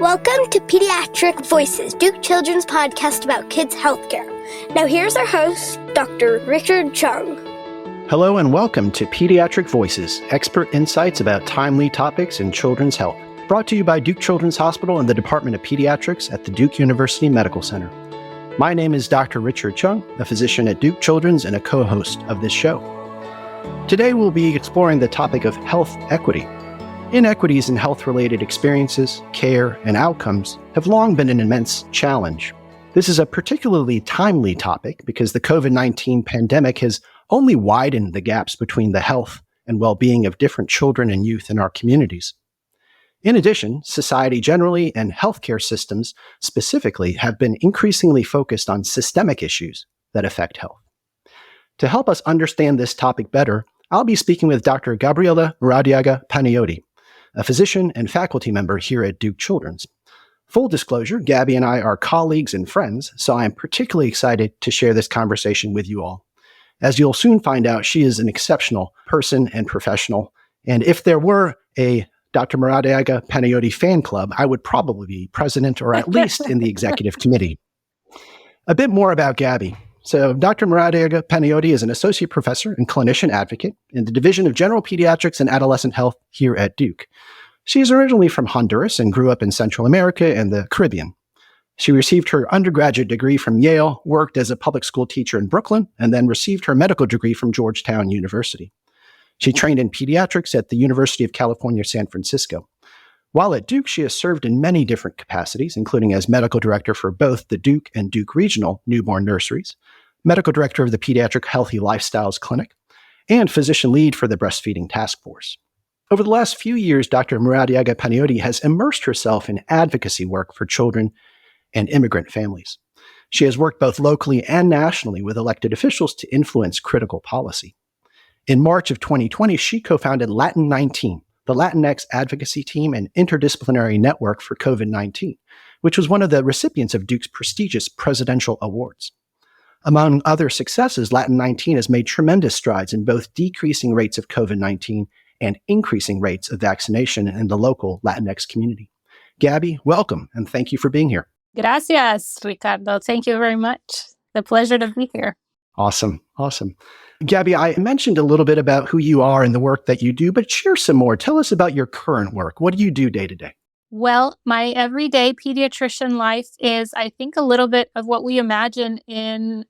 Welcome to Pediatric Voices, Duke Children's podcast about kids' healthcare. Now here's our host, Dr. Richard Chung. Hello and welcome to Pediatric Voices, expert insights about timely topics in children's health. Brought to you by Duke Children's Hospital and the Department of Pediatrics at the Duke University Medical Center. My name is Dr. Richard Chung, a physician at Duke Children's and a co-host of this show. Today we'll be exploring the topic of health equity. Inequities in health-related experiences, care, and outcomes have long been an immense challenge. This is a particularly timely topic because the COVID-19 pandemic has only widened the gaps between the health and well-being of different children and youth in our communities. In addition, society generally and healthcare systems specifically have been increasingly focused on systemic issues that affect health. To help us understand this topic better, I'll be speaking with Dr. Gabriela Maradiaga Panayotti, a physician and faculty member here at Duke Children's. Full disclosure, Gabby and I are colleagues and friends, so I am particularly excited to share this conversation with you all. As you'll soon find out, she is an exceptional person and professional, and if there were a Dr. Maradiaga Panayotti fan club, I would probably be president or at least in the executive committee. A bit more about Gabby. So Dr. Maradiaga Panayotti is an associate professor and clinician advocate in the Division of General Pediatrics and Adolescent Health here at Duke. She is originally from Honduras and grew up in Central America and the Caribbean. She received her undergraduate degree from Yale, worked as a public school teacher in Brooklyn, and then received her medical degree from Georgetown University. She trained in pediatrics at the University of California, San Francisco. While at Duke, she has served in many different capacities, including as medical director for both the Duke and Duke Regional newborn nurseries, medical director of the Pediatric Healthy Lifestyles Clinic, and physician lead for the Breastfeeding Task Force. Over the last few years, Dr. Maradiaga Panayotti has immersed herself in advocacy work for children and immigrant families. She has worked both locally and nationally with elected officials to influence critical policy. In March of 2020, she co-founded Latin 19, the Latinx advocacy team and interdisciplinary network for COVID-19, which was one of the recipients of Duke's prestigious presidential awards. Among other successes, Latin 19 has made tremendous strides in both decreasing rates of COVID-19 and increasing rates of vaccination in the local Latinx community. Gabby, welcome, and thank you for being here. Gracias, Ricardo. Thank you very much. The pleasure to be here. Awesome. Gabby, I mentioned a little bit about who you are and the work that you do, but share some more. Tell us about your current work. What do you do day to day? Well, my everyday pediatrician life is, I think, a little bit of what we imagine in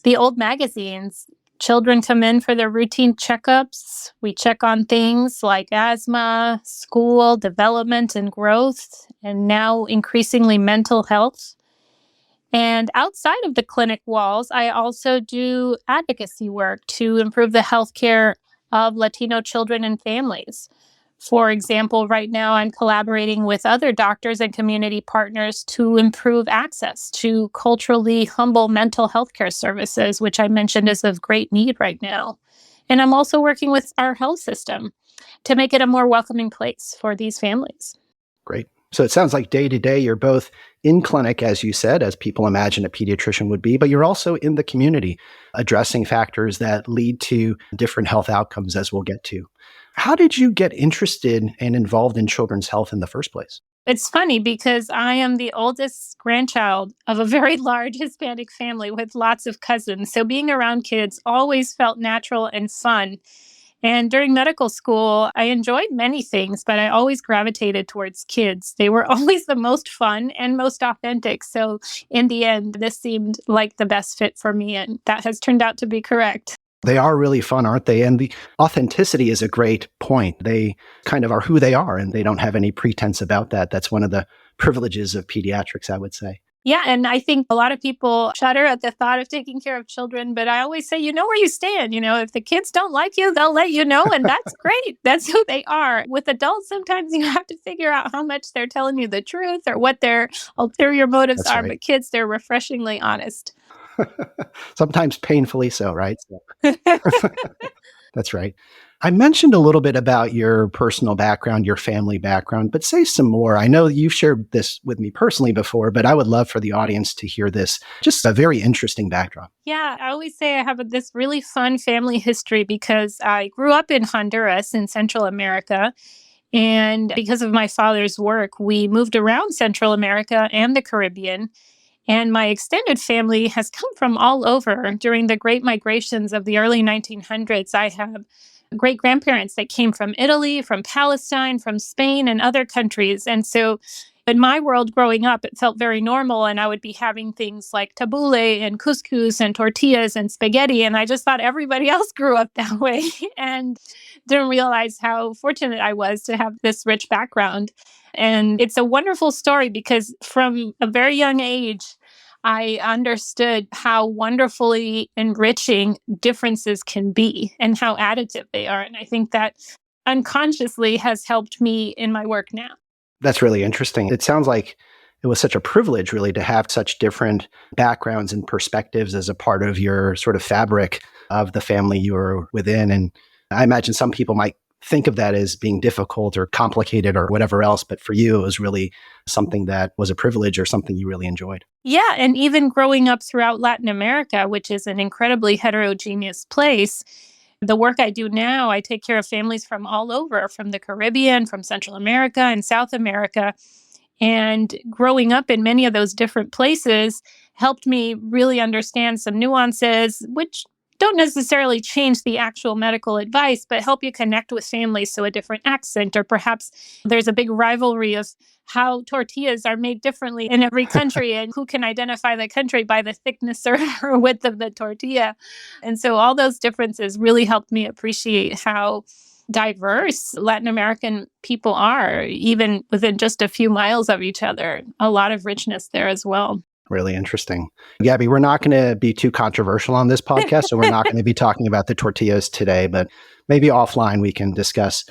the old magazines. Children come in for their routine checkups. We check on things like asthma, school, development and growth, and now increasingly mental health. And outside of the clinic walls, I also do advocacy work to improve the healthcare of Latino children and families. For example, right now I'm collaborating with other doctors and community partners to improve access to culturally humble mental health care services, which I mentioned is of great need right now. And I'm also working with our health system to make it a more welcoming place for these families. Great. So it sounds like day to day, you're both in clinic, as you said, as people imagine a pediatrician would be, but you're also in the community addressing factors that lead to different health outcomes, as we'll get to. How did you get interested and involved in children's health in the first place? It's funny because I am the oldest grandchild of a very large Hispanic family with lots of cousins. So being around kids always felt natural and fun. And during medical school, I enjoyed many things, but I always gravitated towards kids. They were always the most fun and most authentic. So in the end, this seemed like the best fit for me, and that has turned out to be correct. They are really fun, aren't they? And the authenticity is a great point. They kind of are who they are, and they don't have any pretense about that. That's one of the privileges of pediatrics, I would say. Yeah, and I think a lot of people shudder at the thought of taking care of children, but I always say, you know where you stand. If the kids don't like you, they'll let you know, and that's great. That's who they are. With adults, sometimes you have to figure out how much they're telling you the truth or what their ulterior motives are, right. But kids, they're refreshingly honest. Sometimes painfully so, right? That's right. I mentioned a little bit about your personal background, your family background, but say some more. I know you've shared this with me personally before, but I would love for the audience to hear this. Just a very interesting backdrop. Yeah, I always say I have this really fun family history because I grew up in Honduras in Central America. And because of my father's work, we moved around Central America and the Caribbean. And my extended family has come from all over. During the great migrations of the early 1900s, I have great grandparents that came from Italy, from Palestine, from Spain, and other countries. And so in my world growing up, it felt very normal. And I would be having things like tabbouleh and couscous and tortillas and spaghetti. And I just thought everybody else grew up that way and didn't realize how fortunate I was to have this rich background. And it's a wonderful story because from a very young age, I understood how wonderfully enriching differences can be and how additive they are. And I think that unconsciously has helped me in my work now. That's really interesting. It sounds like it was such a privilege, really, to have such different backgrounds and perspectives as a part of your sort of fabric of the family you were within. And I imagine some people might think of that as being difficult or complicated or whatever else. But for you, it was really something that was a privilege or something you really enjoyed. Yeah. And even growing up throughout Latin America, which is an incredibly heterogeneous place, the work I do now, I take care of families from all over, from the Caribbean, from Central America and South America. And growing up in many of those different places helped me really understand some nuances, which don't necessarily change the actual medical advice, but help you connect with families. So a different accent, or perhaps there's a big rivalry of how tortillas are made differently in every country and who can identify the country by the thickness or width of the tortilla. And so all those differences really helped me appreciate how diverse Latin American people are, even within just a few miles of each other. A lot of richness there as well. Really interesting. Gabby, we're not going to be too controversial on this podcast, so we're not going to be talking about the tortillas today, but maybe offline we can discuss.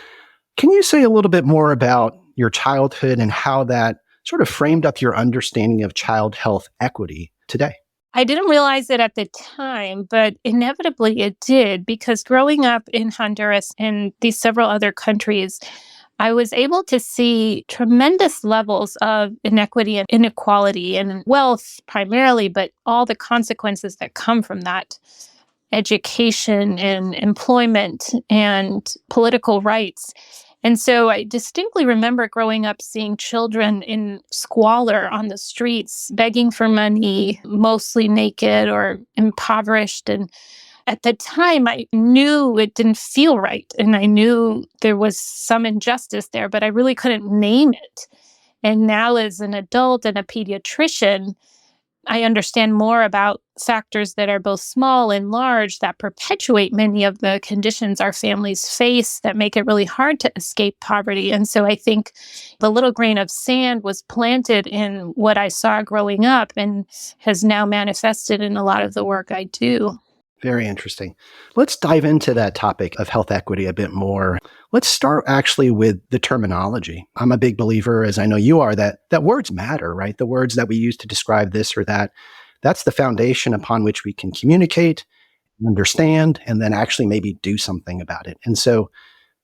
Can you say a little bit more about your childhood and how that sort of framed up your understanding of child health equity today? I didn't realize it at the time, but inevitably it did, because growing up in Honduras and these several other countries, I was able to see tremendous levels of inequity and inequality and wealth primarily, but all the consequences that come from that. Education and employment and political rights. And so I distinctly remember growing up seeing children in squalor on the streets, begging for money, mostly naked or impoverished. And at the time, I knew it didn't feel right. And I knew there was some injustice there, but I really couldn't name it. And now as an adult and a pediatrician, I understand more about factors that are both small and large that perpetuate many of the conditions our families face that make it really hard to escape poverty. And so I think the little grain of sand was planted in what I saw growing up and has now manifested in a lot of the work I do. Very interesting. Let's dive into that topic of health equity a bit more. Let's start actually with the terminology. I'm a big believer, as I know you are, that words matter, right? The words that we use to describe this or that, that's the foundation upon which we can communicate, understand, and then actually maybe do something about it. And so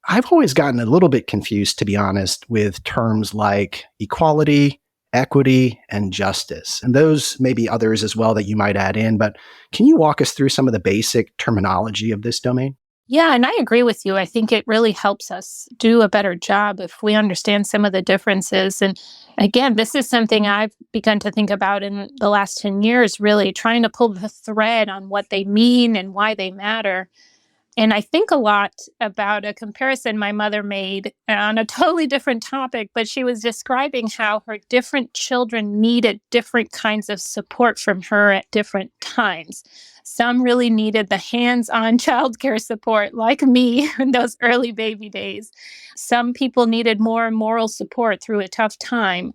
I've always gotten a little bit confused, to be honest, with terms like equality, equity, and justice. And those may be others as well that you might add in, but can you walk us through some of the basic terminology of this domain? Yeah, and I agree with you. I think it really helps us do a better job if we understand some of the differences. And again, this is something I've begun to think about in the last 10 years, really trying to pull the thread on what they mean and why they matter. And I think a lot about a comparison my mother made on a totally different topic, but she was describing how her different children needed different kinds of support from her at different times. Some really needed the hands-on childcare support, like me in those early baby days. Some people needed more moral support through a tough time.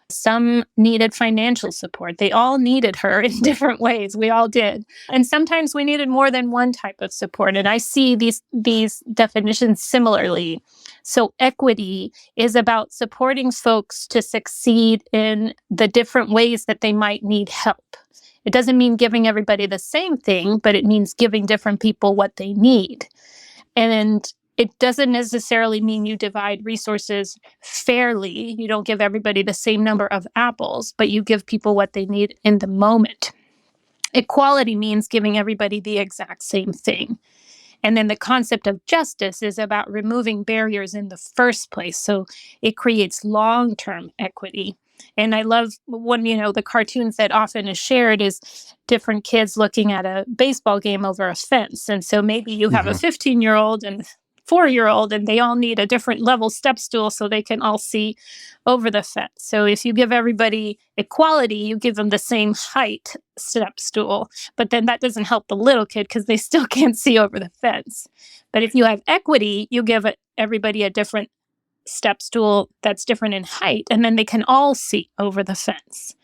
Some needed financial support. They all needed her in different ways. We all did. And sometimes we needed more than one type of support. And I see these definitions similarly. So equity is about supporting folks to succeed in the different ways that they might need help. It doesn't mean giving everybody the same thing, but it means giving different people what they need. And it doesn't necessarily mean you divide resources fairly. You don't give everybody the same number of apples, but you give people what they need in the moment. Equality means giving everybody the exact same thing. And then the concept of justice is about removing barriers in the first place. So it creates long-term equity. And I love one, the cartoons that often is shared is different kids looking at a baseball game over a fence. And so maybe you have a 15-year-old and 4-year-old, and they all need a different level step stool so they can all see over the fence. So if you give everybody equality, you give them the same height step stool, but then that doesn't help the little kid because they still can't see over the fence. But if you have equity, you give everybody a different step stool that's different in height, and then they can all see over the fence.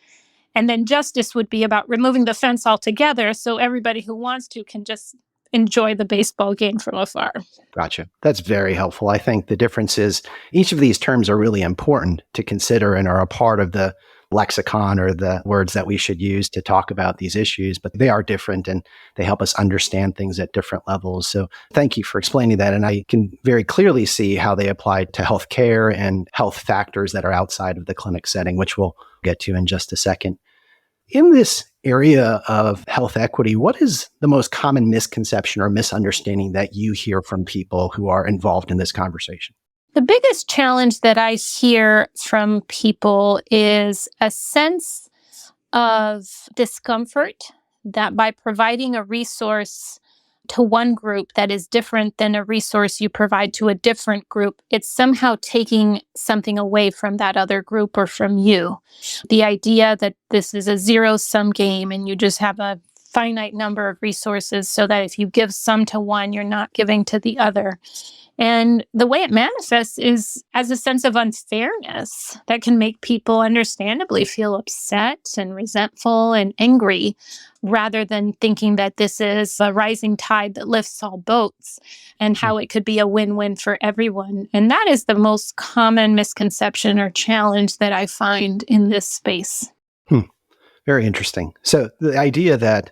And then justice would be about removing the fence altogether so everybody who wants to can just enjoy the baseball game from afar. Gotcha. That's very helpful. I think the difference is each of these terms are really important to consider and are a part of the lexicon or the words that we should use to talk about these issues, but they are different and they help us understand things at different levels. So thank you for explaining that. And I can very clearly see how they apply to healthcare and health factors that are outside of the clinic setting, which we'll get to in just a second. In this area of health equity, what is the most common misconception or misunderstanding that you hear from people who are involved in this conversation? The biggest challenge that I hear from people is a sense of discomfort that by providing a resource to one group that is different than a resource you provide to a different group, it's somehow taking something away from that other group or from you. The idea that this is a zero-sum game and you just have a finite number of resources so that if you give some to one, you're not giving to the other. And the way it manifests is as a sense of unfairness that can make people understandably feel upset and resentful and angry, rather than thinking that this is a rising tide that lifts all boats and how it could be a win-win for everyone. And that is the most common misconception or challenge that I find in this space. Very interesting. So the idea that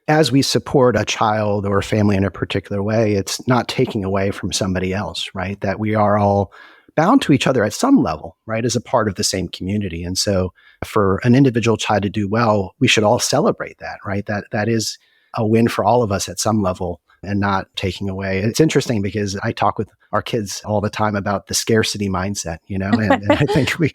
as we support a child or a family in a particular way, it's not taking away from somebody else, right? That we are all bound to each other at some level, right? As a part of the same community. And so for an individual child to do well, we should all celebrate that, right? That is a win for all of us at some level and not taking away. It's interesting because I talk with our kids all the time about the scarcity mindset, and I think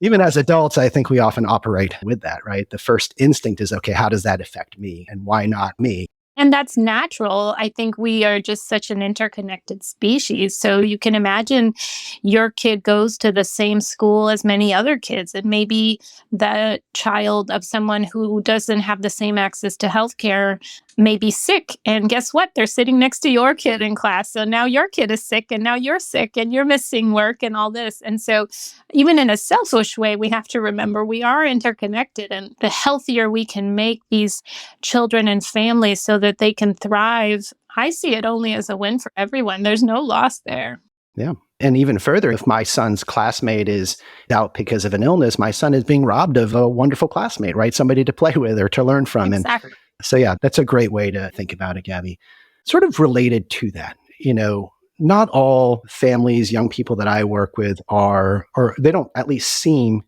even as adults, I think we often operate with that, right? The first instinct is, okay, how does that affect me? And why not me? And that's natural. I think we are just such an interconnected species. So you can imagine your kid goes to the same school as many other kids. And maybe the child of someone who doesn't have the same access to healthcare may be sick. And guess what? They're sitting next to your kid in class. So now your kid is sick and now you're sick and you're missing work and all this. And so even in a selfish way, we have to remember we are interconnected, and the healthier we can make these children and families so that they can thrive, I see it only as a win for everyone. There's no loss there. Yeah. And even further, if my son's classmate is out because of an illness, my son is being robbed of a wonderful classmate, right? Somebody to play with or to learn from. Exactly. And so, yeah, that's a great way to think about it, Gabby. Sort of related to that, not all families, young people that I work with are, or they don't at least seem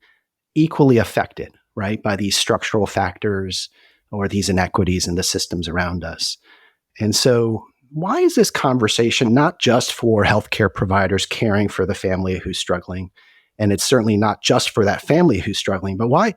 equally affected, right, by these structural factors or these inequities in the systems around us. And so why is this conversation not just for healthcare providers caring for the family who's struggling? And it's certainly not just for that family who's struggling, but why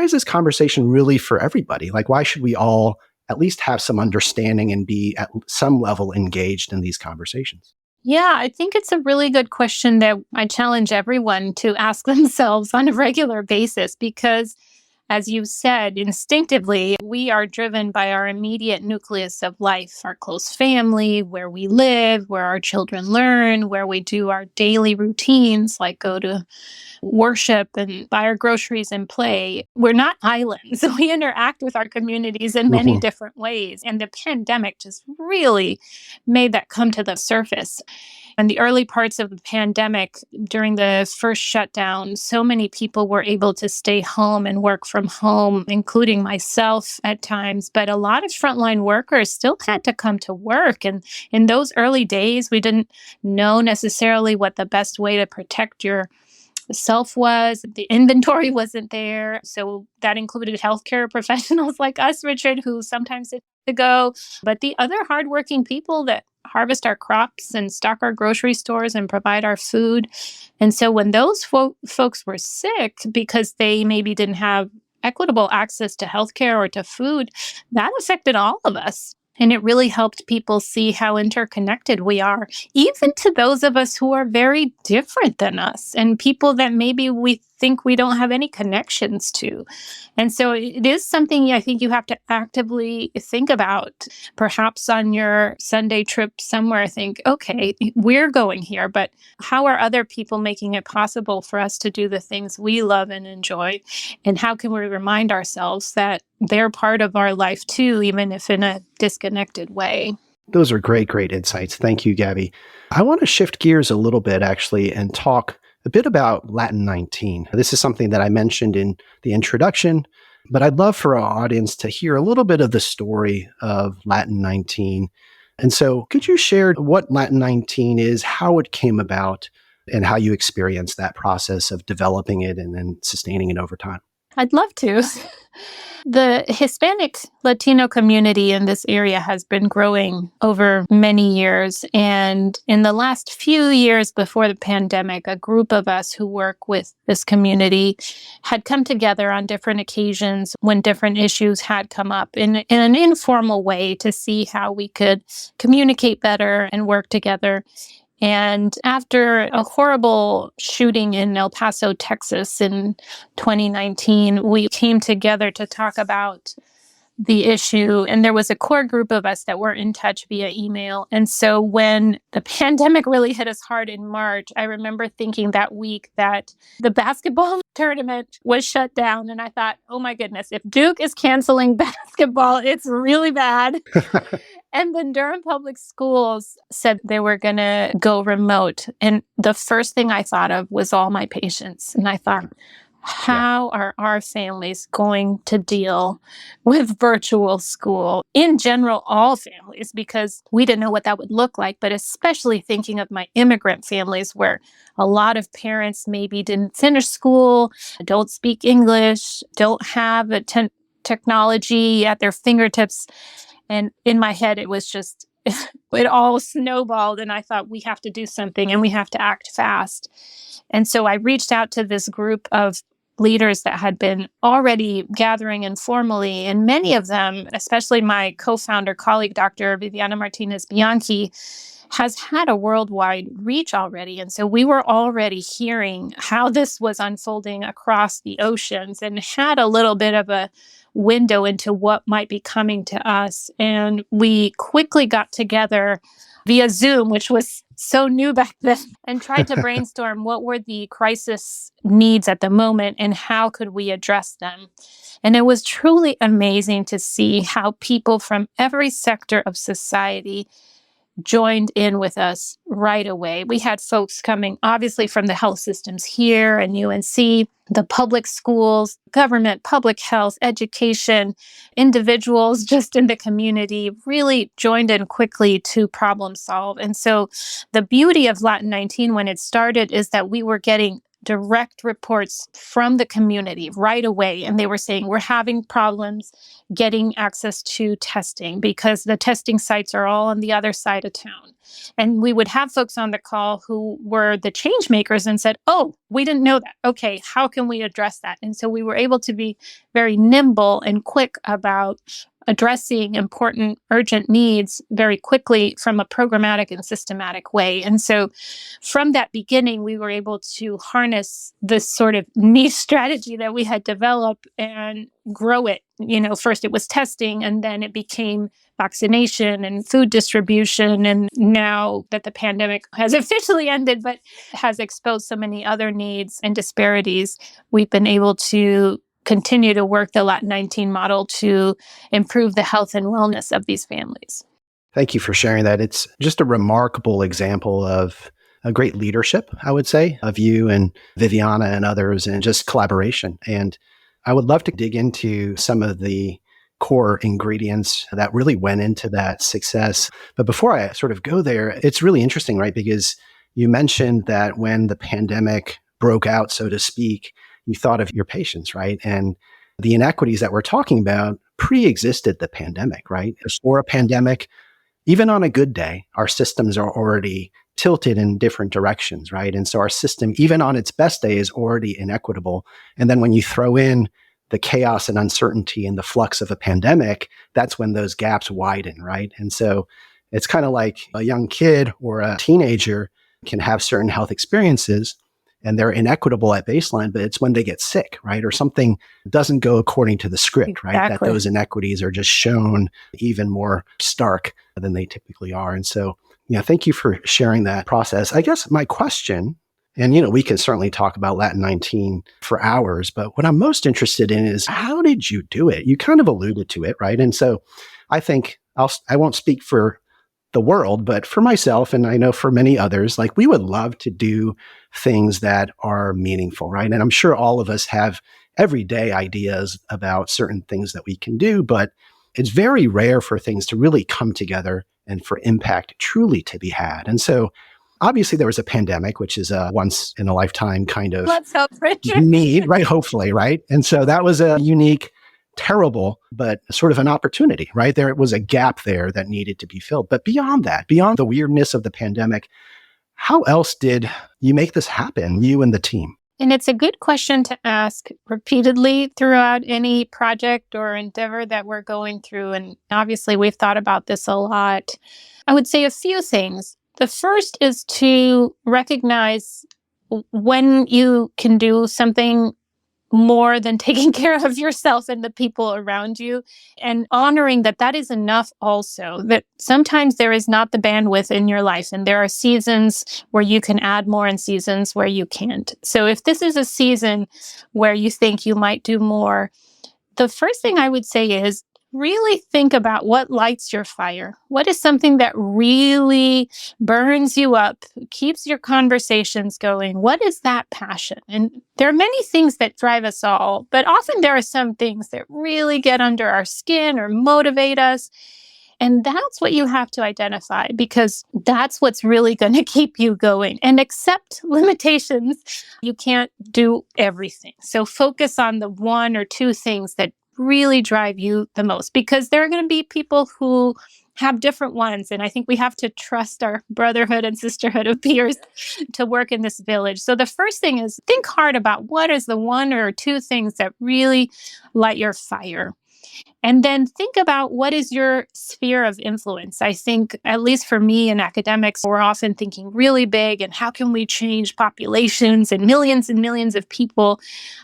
is this conversation really for everybody? Like, why should we all at least have some understanding and be at some level engaged in these conversations? Yeah, I think it's a really good question that I challenge everyone to ask themselves on a regular basis, because as you said, instinctively, we are driven by our immediate nucleus of life, our close family, where we live, where our children learn, where we do our daily routines, like go to worship and buy our groceries and play. We're not islands. We interact with our communities in many different ways. And the pandemic just really made that come to the surface. In the early parts of the pandemic, during the first shutdown, so many people were able to stay home and work from home, including myself at times. But a lot of frontline workers still had to come to work. And in those early days, we didn't know necessarily what the best way to protect your self was. The inventory wasn't there. So that included healthcare professionals like us, Richard, who sometimes didn't to go. But the other hardworking people that harvest our crops and stock our grocery stores and provide our food. And so when those folks were sick because they maybe didn't have equitable access to healthcare or to food, that affected all of us. And it really helped people see how interconnected we are, even to those of us who are very different than us and people that maybe we think we don't have any connections to. And so it is something I think you have to actively think about. Perhaps on your Sunday trip somewhere, think, okay, we're going here, but how are other people making it possible for us to do the things we love and enjoy? And how can we remind ourselves that they're part of our life too, even if in a disconnected way? Those are great insights. Thank you, Gabby. I want to shift gears a little bit, actually, and talk a bit about Latin 19. This is something that I mentioned in the introduction, but I'd love for our audience to hear a little bit of the story of Latin 19. And so could you share what Latin 19 is, how it came about, and how you experienced that process of developing it and then sustaining it over time? I'd love to. The Hispanic Latino community in this area has been growing over many years. And in the last few years before the pandemic, a group of us who work with this community had come together on different occasions when different issues had come up in an informal way to see how we could communicate better and work together. And after a horrible shooting in El Paso, Texas in 2019, we came together to talk about the issue. And there was a core group of us that were in touch via email. And so when the pandemic really hit us hard in March, I remember thinking that week that the basketball tournament was shut down. And I thought, oh my goodness, if Duke is canceling basketball, it's really bad. And then Durham Public Schools said they were going to go remote. And the first thing I thought of was all my patients. And I thought, how are our families going to deal with virtual school? In general, all families, because we didn't know what that would look like, but especially thinking of my immigrant families where a lot of parents maybe didn't finish school, don't speak English, don't have a technology at their fingertips. And in my head, it was just, it all snowballed. And I thought, we have to do something and we have to act fast. And so I reached out to this group of leaders that had been already gathering informally. And many of them, especially my co-founder colleague, Dr. Viviana Martinez Bianchi, has had a worldwide reach already. And so we were already hearing how this was unfolding across the oceans and had a little bit of a window into what might be coming to us. And we quickly got together via Zoom, which was so new back then, and tried to brainstorm what were the crisis needs at the moment and how could we address them. And it was truly amazing to see how people from every sector of society joined in with us right away. We had folks coming, obviously, from the health systems here and UNC, the public schools, government, public health, education, individuals just in the community really joined in quickly to problem solve. And so the beauty of Latin 19 when it started is that we were getting direct reports from the community right away. And they were saying, we're having problems getting access to testing because the testing sites are all on the other side of town. And we would have folks on the call who were the change makers and said, oh, we didn't know that. Okay, how can we address that? And so we were able to be very nimble and quick about addressing important, urgent needs very quickly from a programmatic and systematic way. And so from that beginning, we were able to harness this sort of niche strategy that we had developed and grow it. You know, first it was testing, and then it became vaccination and food distribution. And now that the pandemic has officially ended, but has exposed so many other needs and disparities, we've been able to continue to work the Latin 19 model to improve the health and wellness of these families. Thank you for sharing that. It's just a remarkable example of a great leadership, I would say, of you and Viviana and others, and just collaboration. And I would love to dig into some of the core ingredients that really went into that success. But before I sort of go there, it's really interesting, right? Because you mentioned that when the pandemic broke out, so to speak, you thought of your patients, right? And the inequities that we're talking about pre-existed the pandemic, right? Before a pandemic, even on a good day, our systems are already tilted in different directions, right? And so our system, even on its best day, is already inequitable. And then when you throw in the chaos and uncertainty and the flux of a pandemic, that's when those gaps widen, right? And so it's kind of like a young kid or a teenager can have certain health experiences and they're inequitable at baseline, but it's when they get sick, right? Or something doesn't go according to the script, right? That those inequities are just shown even more stark than they typically are. And so, thank you for sharing that process. I guess my question, and we can certainly talk about Latin 19 for hours, but what I'm most interested in is how did you do it? You kind of alluded to it, right? And so I think I won't speak for the world, but for myself, and I know for many others, like we would love to do things that are meaningful, right? And I'm sure all of us have everyday ideas about certain things that we can do, but it's very rare for things to really come together and for impact truly to be had. And so obviously there was a pandemic, which is a once in a lifetime kind of Let's hope, Richard. need, right? Hopefully, right? And so that was a unique, terrible, but sort of an opportunity, right? There was a gap there that needed to be filled. But beyond that, beyond the weirdness of the pandemic, how else did you make this happen, you and the team? And it's a good question to ask repeatedly throughout any project or endeavor that we're going through. And obviously, we've thought about this a lot. I would say a few things. The first is to recognize when you can do something more than taking care of yourself and the people around you, and honoring that that is enough also, that sometimes there is not the bandwidth in your life and there are seasons where you can add more and seasons where you can't. So if this is a season where you think you might do more, the first thing I would say is really think about what lights your fire. What is something that really burns you up, keeps your conversations going? What is that passion? And there are many things that drive us all, but often there are some things that really get under our skin or motivate us. And that's what you have to identify, because that's what's really going to keep you going. And accept limitations. You can't do everything. So focus on the one or two things that really drive you the most, because there are going to be people who have different ones. And I think we have to trust our brotherhood and sisterhood of peers to work in this village. So the first thing is think hard about what is the one or two things that really light your fire. And then think about what is your sphere of influence. I think, at least for me in academics, we're often thinking really big and how can we change populations and millions of people.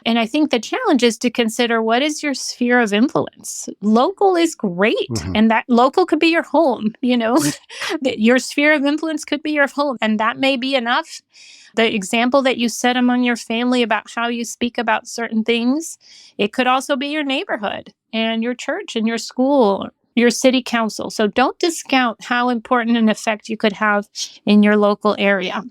And I think the challenge is to consider what is your sphere of influence. Local is great. And that local could be your home, Your sphere of influence could be your home. And that may be enough. The example that you set among your family about how you speak about certain things, it could also be your neighborhood and your church and your school, your city council. So don't discount how important an effect you could have in your local area.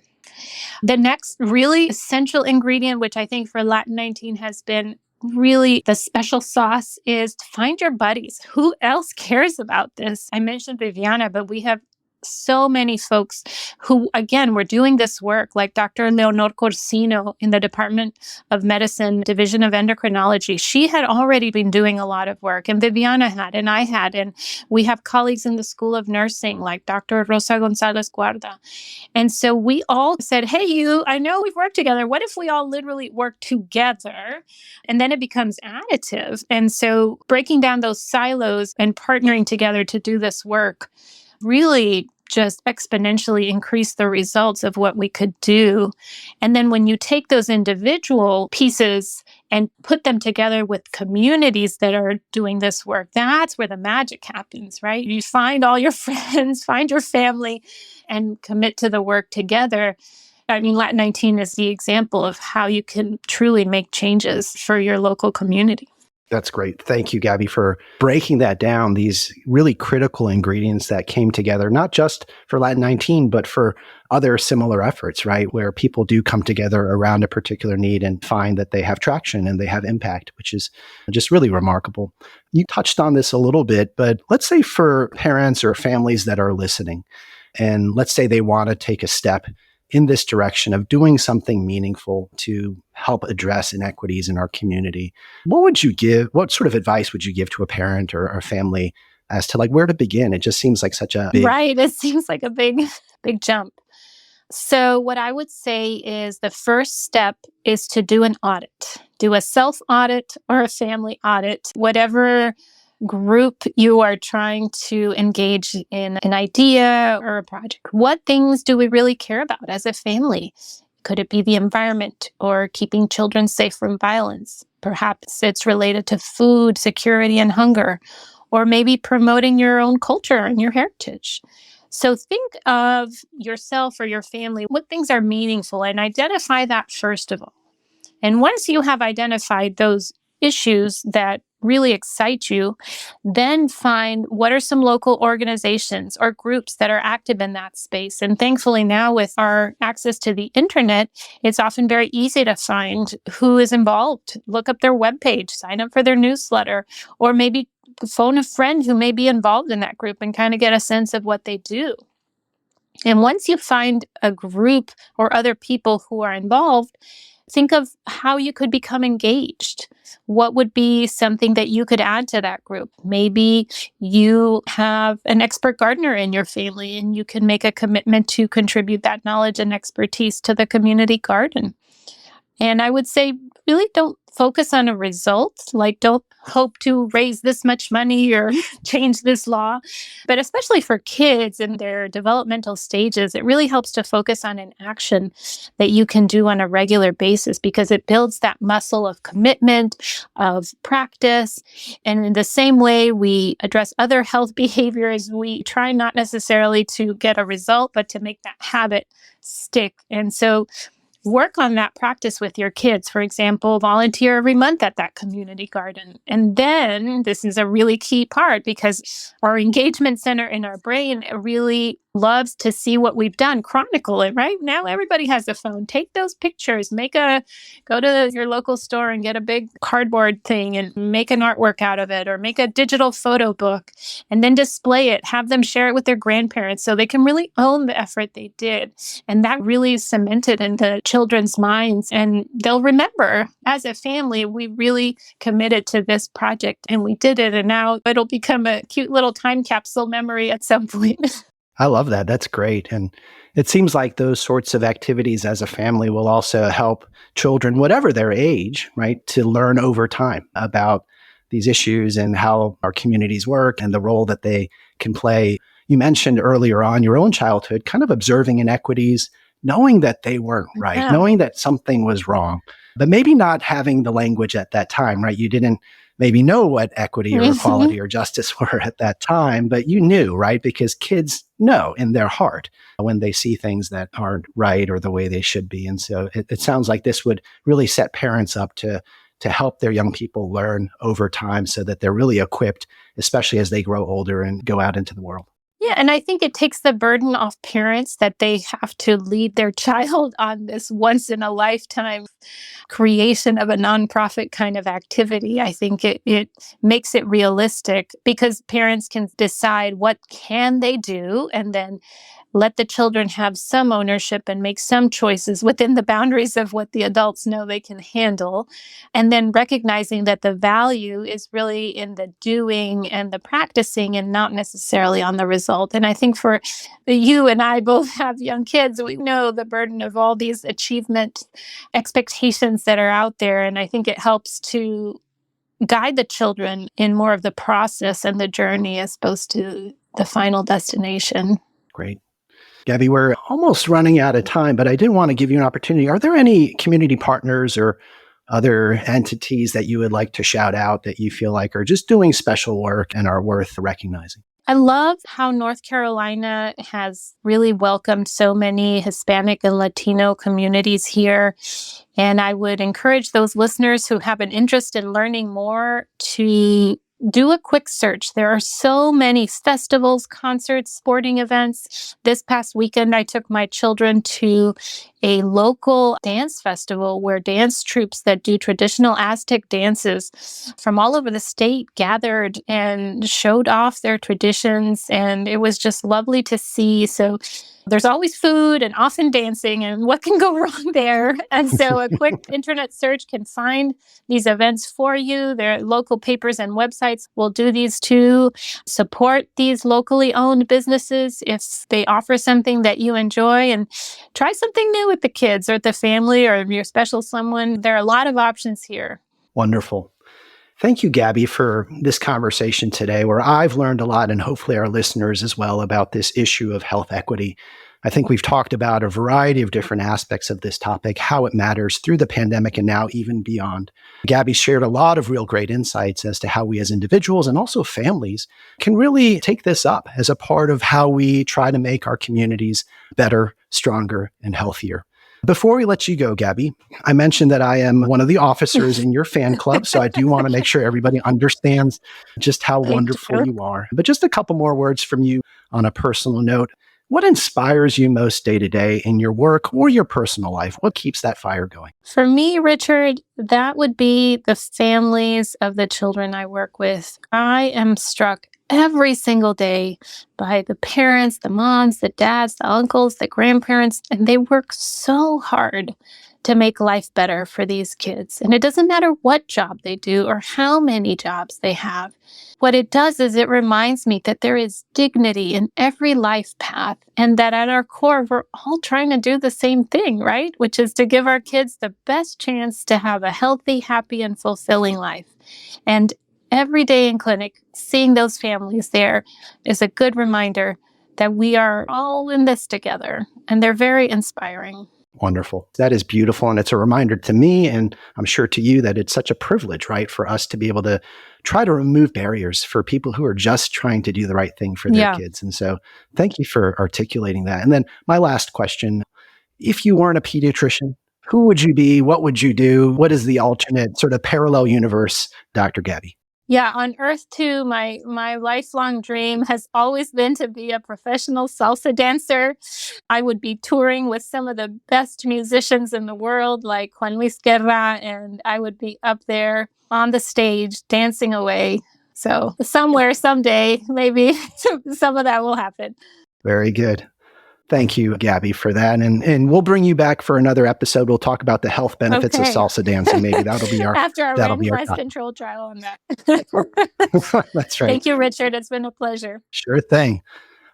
The next really essential ingredient, which I think for Latin 19 has been really the special sauce, is to find your buddies. Who else cares about this? I mentioned Viviana, but we have so many folks who, again, were doing this work, like Dr. Leonor Corsino in the Department of Medicine, Division of Endocrinology. She had already been doing a lot of work, and Viviana had, and I had, and we have colleagues in the School of Nursing, like Dr. Rosa Gonzalez Guarda. And so we all said, hey, I know we've worked together. What if we all literally work together? And then it becomes additive. And so breaking down those silos and partnering together to do this work really just exponentially increase the results of what we could do. And then when you take those individual pieces and put them together with communities that are doing this work, that's where the magic happens, right? You find all your friends, find your family, and commit to the work together. I mean, Latin 19 is the example of how you can truly make changes for your local community. That's great. Thank you, Gabby, for breaking that down, these really critical ingredients that came together, not just for Latin 19, but for other similar efforts, right? Where people do come together around a particular need and find that they have traction and they have impact, which is just really remarkable. You touched on this a little bit, but let's say for parents or families that are listening, and let's say they want to take a step in this direction of doing something meaningful to help address inequities in our community. What sort of advice would you give to a parent or a family as to like where to begin? It just seems like such a big... Right. It seems like a big jump. So what I would say is the first step is to do an audit. Do a self-audit or a family audit, whatever group you are trying to engage in an idea or a project. What things do we really care about as a family? Could it be the environment or keeping children safe from violence? Perhaps it's related to food security and hunger, or maybe promoting your own culture and your heritage. So think of yourself or your family, what things are meaningful, and identify that first of all. And once you have identified those issues that really excite you, then find what are some local organizations or groups that are active in that space. And thankfully now with our access to the internet, it's often very easy to find who is involved. Look up their webpage, sign up for their newsletter, or maybe phone a friend who may be involved in that group and kind of get a sense of what they do. And once you find a group or other people who are involved, think of how you could become engaged. What would be something that you could add to that group? Maybe you have an expert gardener in your family and you can make a commitment to contribute that knowledge and expertise to the community garden. And I would say, really don't focus on a result. Like, don't hope to raise this much money or change this law. But especially for kids in their developmental stages, it really helps to focus on an action that you can do on a regular basis because it builds that muscle of commitment, of practice. And in the same way we address other health behaviors, we try not necessarily to get a result, but to make that habit stick. And so work on that practice with your kids. For example, volunteer every month at that community garden. And then this is a really key part because our engagement center in our brain really loves to see what we've done, chronicle it, right? Now everybody has a phone. Take those pictures, go to your local store and get a big cardboard thing and make an artwork out of it or make a digital photo book and then display it, have them share it with their grandparents so they can really own the effort they did. And that really is cemented into children's minds and they'll remember as a family, we really committed to this project and we did it and now it'll become a cute little time capsule memory at some point. I love that. That's great. And it seems like those sorts of activities as a family will also help children, whatever their age, right, to learn over time about these issues and how our communities work and the role that they can play. You mentioned earlier on your own childhood, kind of observing inequities, knowing that they weren't right, knowing that something was wrong, but maybe not having the language at that time, right? You didn't maybe know what equity or equality or justice were at that time, but you knew, right? Because kids know in their heart when they see things that aren't right or the way they should be. And so it sounds like this would really set parents up to help their young people learn over time so that they're really equipped, especially as they grow older and go out into the world. Yeah, and I think it takes the burden off parents that they have to lead their child on this once in a lifetime creation of a nonprofit kind of activity. I think it makes it realistic because parents can decide what can they do and then let the children have some ownership and make some choices within the boundaries of what the adults know they can handle. And then recognizing that the value is really in the doing and the practicing and not necessarily on the result. And I think for you and I both have young kids, we know the burden of all these achievement expectations that are out there. And I think it helps to guide the children in more of the process and the journey as opposed to the final destination. Great. Gabby, we're almost running out of time, but I did want to give you an opportunity. Are there any community partners or other entities that you would like to shout out that you feel like are just doing special work and are worth recognizing? I love how North Carolina has really welcomed so many Hispanic and Latino communities here. And I would encourage those listeners who have an interest in learning more to do a quick search. There are so many festivals, concerts, sporting events. This past weekend, I took my children to a local dance festival where dance troupes that do traditional Aztec dances from all over the state gathered and showed off their traditions. And it was just lovely to see. So There's always food and often dancing, and what can go wrong there? And so a quick internet search can find these events for you. Their local papers and websites will do these too. Support these locally owned businesses if they offer something that you enjoy, and try something new with the kids or the family or your special someone. There are a lot of options here. Wonderful. Thank you, Gabby, for this conversation today, where I've learned a lot, and hopefully our listeners as well, about this issue of health equity. I think we've talked about a variety of different aspects of this topic, how it matters through the pandemic and now even beyond. Gabby shared a lot of real great insights as to how we as individuals and also families can really take this up as a part of how we try to make our communities better, stronger, and healthier. Before we let you go, Gabby, I mentioned that I am one of the officers in your fan club, so I do want to make sure everybody understands just how wonderful you are. But just a couple more words from you on a personal note. What inspires you most day to day in your work or your personal life? What keeps that fire going? For me, Richard, that would be the families of the children I work with. I am struck every single day by the parents, the moms, the dads, the uncles, the grandparents, and they work so hard to make life better for these kids. And it doesn't matter what job they do or how many jobs they have. What it does is it reminds me that there is dignity in every life path, and that at our core, we're all trying to do the same thing, right? Which is to give our kids the best chance to have a healthy, happy, and fulfilling life. And every day in clinic, seeing those families there is a good reminder that we are all in this together, and they're very inspiring. Wonderful. That is beautiful. And it's a reminder to me, and I'm sure to you, that it's such a privilege, right, for us to be able to try to remove barriers for people who are just trying to do the right thing for their kids. And so thank you for articulating that. And then my last question, if you weren't a pediatrician, who would you be? What would you do? What is the alternate sort of parallel universe, Dr. Gabby? Yeah, on Earth 2, my lifelong dream has always been to be a professional salsa dancer. I would be touring with some of the best musicians in the world, like Juan Luis Guerra, and I would be up there on the stage dancing away. So somewhere, someday, maybe some of that will happen. Very good. Thank you, Gabby, for that. And we'll bring you back for another episode. We'll talk about the health benefits of salsa dancing. Maybe that'll be our after our randomized topic. Control trial on that. That's right. Thank you, Richard. It's been a pleasure. Sure thing.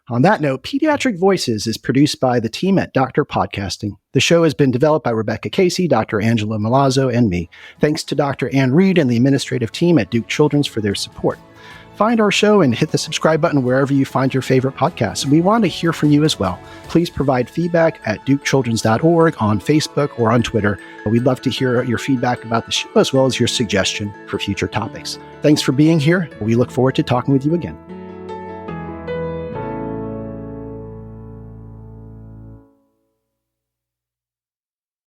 On that note, Pediatric Voices is produced by the team at Dr. Podcasting. The show has been developed by Rebecca Casey, Dr. Angela Milazzo, and me. Thanks to Dr. Ann Reed and the administrative team at Duke Children's for their support. Find our show and hit the subscribe button wherever you find your favorite podcasts. We want to hear from you as well. Please provide feedback at dukechildrens.org, on Facebook, or on Twitter. We'd love to hear your feedback about the show as well as your suggestion for future topics. Thanks for being here. We look forward to talking with you again.